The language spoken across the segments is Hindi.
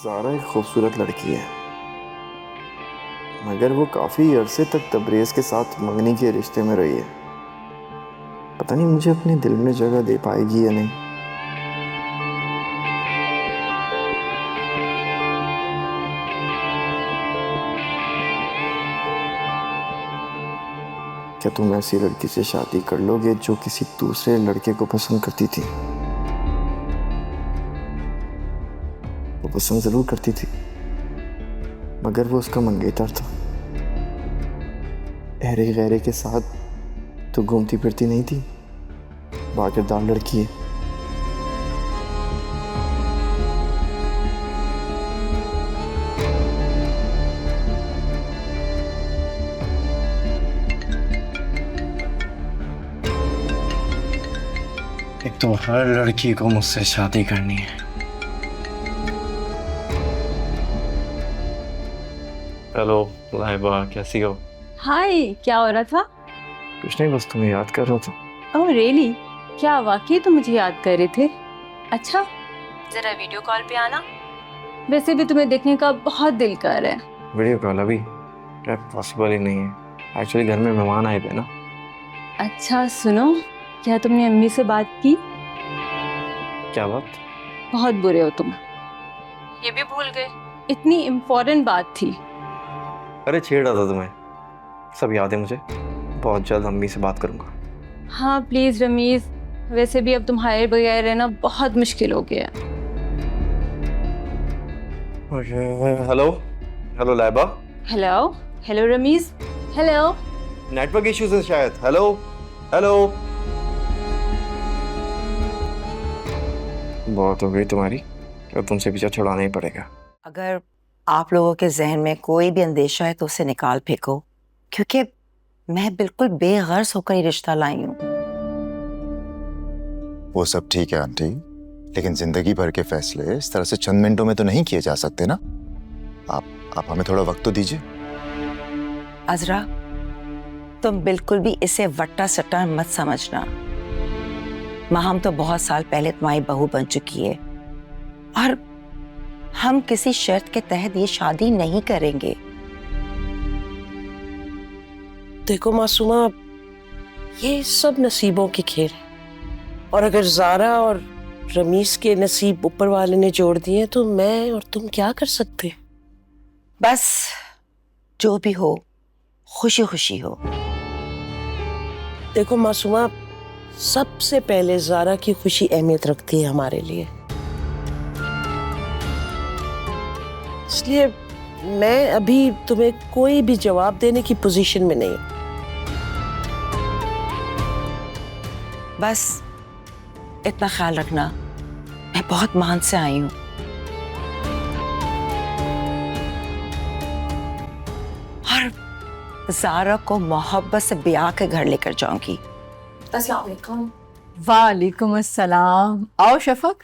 ज़ारा एक खूबसूरत लड़की है, मगर वो काफ़ी अरसे तक तबरेज़ के साथ मंगनी के रिश्ते में रही है। पता नहीं मुझे अपने दिल में जगह दे पाएगी या नहीं। क्या तुम ऐसी लड़की से शादी कर लोगे जो किसी दूसरे लड़के को पसंद करती थी? वो पसंद ज़रूर करती थी, मगर वो उसका मंगेतर था। अहरे गहरे के साथ तो घूमती फिरती नहीं थी, बाकिरदार लड़की है। एक तो हर लड़की को मुझसे शादी करनी है। हेलो लाइबा, कैसी हो? हाय, क्या हो रहा था? कुछ नहीं, बस तुम्हें याद कर रहा था। Oh really? क्या वाकई तुम मुझे याद कर रहे थे? अच्छा, जरा वीडियो कॉल पे आना। वैसे भी तुम्हें देखने का बहुत दिल कर रहा है। वीडियो कॉल अभी पॉसिबल ही नहीं है। एक्चुअली घर में मेहमान आए थे ना। अच्छा सुनो, क्या तुमने अम्मी से बात की? क्या बात? बहुत बुरे हो तुम, ये भी भूल गए। इतनी इम्पोर्टेंट बात थी। अरे छेड़ा था तुम्हें, सब याद है मुझे। बहुत जल्द अम्मी से बात करूंगा। हाँ प्लीज रमीज, वैसे भी अब तुम्हारे बगैर रहना बहुत मुश्किल हो गया। Hello hello Laiba. Hello hello Rameez, hello. Network issues है शायद। Hello hello. बहुत हो गई तुम्हारी, अब तुमसे पीछा छुड़ाना ही पड़ेगा। अगर आप लोगों के जहन में कोई भी अंदेशा है तो उसे निकाल फेंको, क्योंकि मैं बिल्कुल बेगर्ज होकर ये रिश्ता लाई हूँ। वो सब ठीक है आंटी, लेकिन जिंदगी भर के फैसले इस तरह से चंद मिनटों में तो नहीं किए जा सकते ना। आप हमें थोड़ा वक्त तो दीजिए। अजरा, तुम बिल्कुल भी इसे वट्टा सट्टा मत समझना। माहम तो बहुत साल पहले तुम्हारी बहू बन चुकी है और हम किसी शर्त के तहत ये शादी नहीं करेंगे। देखो मासूमा, ये सब नसीबों की खेल है, और अगर ज़ारा और रमीज के नसीब ऊपर वाले ने जोड़ दिए तो मैं और तुम क्या कर सकते। बस जो भी हो, खुशी खुशी हो। देखो मासूमा, सबसे पहले ज़ारा की खुशी अहमियत रखती है हमारे लिए, इसलिए मैं अभी तुम्हें कोई भी जवाब देने की पोजीशन में नहीं। बस इतना ख्याल रखना, मैं बहुत मान से आई हूँ। और ज़ारा को मोहब्बत से ब्याह के घर लेकर जाऊंगी। अस्सलाम वालेकुम। वालेकुम अस्सलाम। आओ शफक,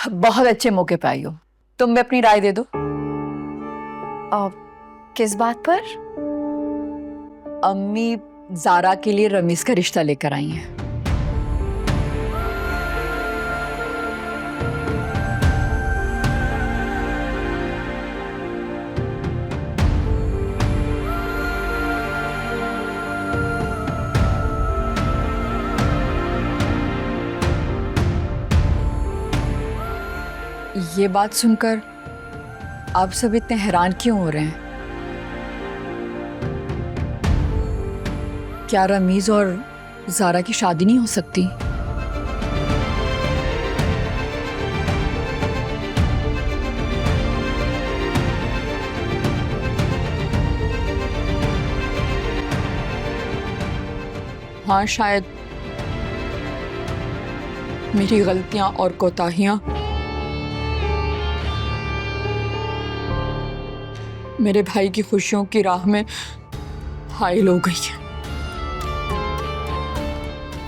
बहुत अच्छे मौके पे आई हो। तुम भी अपनी राय दे दो। किस बात पर? अम्मी ज़ारा के लिए रमीज का रिश्ता लेकर आई हैं। ये बात सुनकर आप सब इतने हैरान क्यों हो रहे हैं? क्या रमीज और ज़ारा की शादी नहीं हो सकती? हाँ शायद मेरी गलतियां और कोताहियां मेरे भाई की खुशियों की राह में हाइल हो गई है।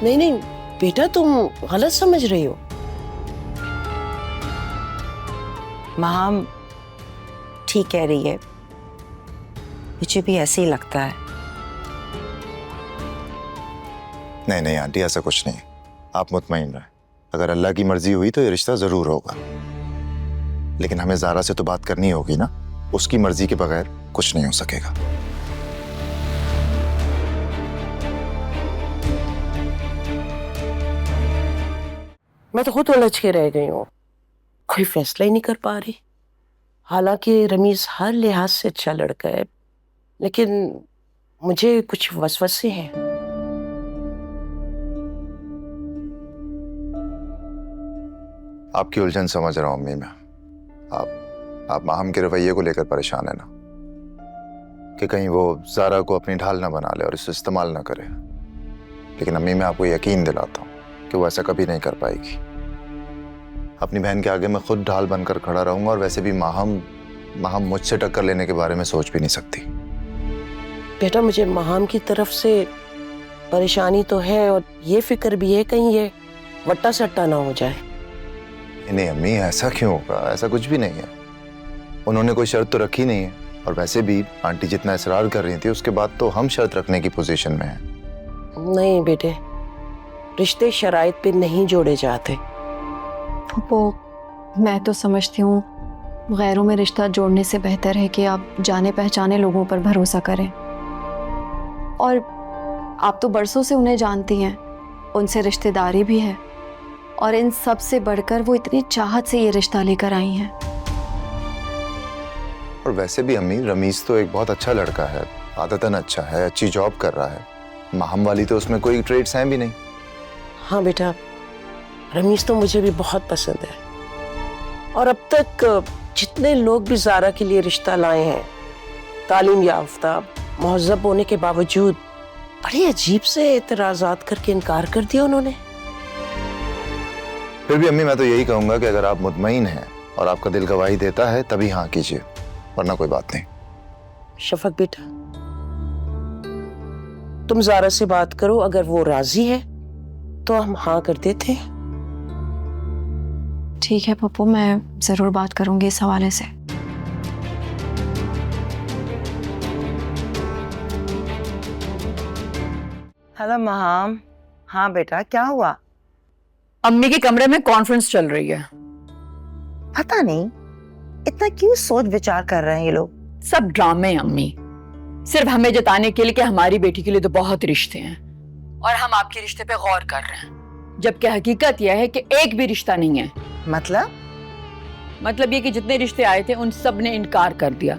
नहीं नहीं बेटा, तुम गलत समझ रही हो। माहम ठीक कह रही है, मुझे भी ऐसे ही लगता है। नहीं नहीं आंटी, ऐसा कुछ नहीं, आप मुतमईन रहें। अगर अल्लाह की मर्जी हुई तो ये रिश्ता जरूर होगा। लेकिन हमें ज़ारा से तो बात करनी होगी ना, उसकी मर्जी के बगैर कुछ नहीं हो सकेगा। मैं तो खुद उलझ के रह गई हूँ, कोई फैसला ही नहीं कर पा रही। हालांकि रमीज हर लिहाज से अच्छा लड़का है, लेकिन मुझे कुछ वसवसे हैं। आपकी उलझन समझ रहा हूँ अम्मी मैं। आप माहम के रवैये को लेकर परेशान है ना, कि कहीं वो ज़ारा को अपनी ढाल ना बना ले और इसे इस्तेमाल ना करे। लेकिन अम्मी मैं आपको यकीन दिलाता हूँ कि वो ऐसा कभी नहीं कर पाएगी। अपनी बहन के आगे मैं खुद ढाल बनकर खड़ा रहूंगा, और वैसे भी माहम मुझसे टक्कर लेने के बारे में सोच भी नहीं सकती। बेटा, मुझे माहम की तरफ से परेशानी तो है, और ये फिक्र भी है कहीं ये वट्टा सट्टा ना हो जाए। नहीं अम्मी, ऐसा क्यों होगा? ऐसा कुछ भी नहीं है। उन्होंने कोई शर्त तो रखी नहीं है, और वैसे भी आंटी जितना इसरार कर रही थी उसके बाद तो हम शर्त रखने की पोजीशन में हैं। नहीं बेटे, रिश्ते शराइत पे नहीं जोड़े जाते। फूफो, मैं तो समझती हूँ गैरों में रिश्ता जोड़ने से बेहतर है कि आप जाने पहचाने लोगों पर भरोसा करें। और आप तो बरसों से उन्हें जानती हैं, उनसे रिश्तेदारी भी है, और इन सब से बढ़कर वो इतनी चाहत से ये रिश्ता लेकर आई हैं। और वैसे भी अम्मी, रमीज तो एक बहुत अच्छा लड़का है, आदतन अच्छा है, अच्छी जॉब कर रहा है। माहम वाली तो उसमें कोई ट्रेड्स हैं भी नहीं। हाँ बेटा, रमीज तो मुझे भी बहुत पसंद है, और अब तक जितने लोग भी ज़ारा के लिए रिश्ता लाए हैं, तालीम याफ्ता, महज़्ज़ब होने के बावजूद बड़े अजीब से एतराज़ात करके इनकार कर दिया उन्होंने। फिर भी अम्मी मैं तो यही कहूंगा कि अगर आप मुतमईन हैं और आपका दिल गवाही देता है तभी हाँ कीजिए, वरना कोई बात नहीं। शफक बेटा, तुम ज़ारा से बात करो, अगर वो राजी है तो हम हाँ कर देते हैं। ठीक है पप्पू, मैं ज़रूर बात करूँगी इस हवाले से। हेलो महाम। हाँ बेटा, क्या हुआ? अम्मी के कमरे में कॉन्फ्रेंस चल रही है। पता नहीं इतना क्यों सोच विचार कर रहे हैं ये लोग। सब ड्रामे अम्मी, सिर्फ हमें जताने के लिए कि हमारी बेटी के लिए तो बहुत रिश्ते हैं और हम आपके रिश्ते पे गौर कर रहे हैं, जबकि हकीकत यह है कि एक भी रिश्ता नहीं है। मतलब ये कि जितने रिश्ते आए थे उन सब ने इनकार कर दिया।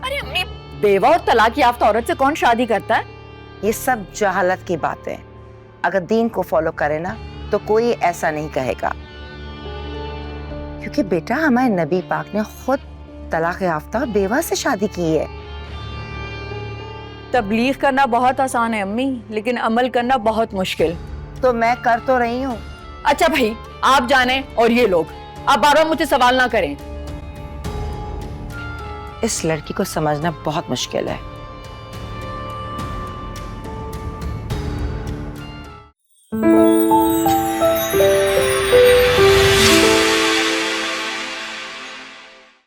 अरे अम्मी, बेवा और तलाक याफ्ता औरत से कौन शादी करता है? ये सब जहालत की बात है। अगर दीन को फॉलो करे ना तो कोई ऐसा नहीं कहेगा, क्योंकि बेटा हमारे नबी पाक ने खुद तलाक याफ्ता बेवा से शादी की है। तबलीग करना बहुत आसान है अम्मी, लेकिन अमल करना बहुत मुश्किल। तो मैं कर तो रही हूँ। अच्छा भाई, आप जाने और ये लोग, आप बार बार मुझे सवाल ना करें। इस लड़की को समझना बहुत मुश्किल है।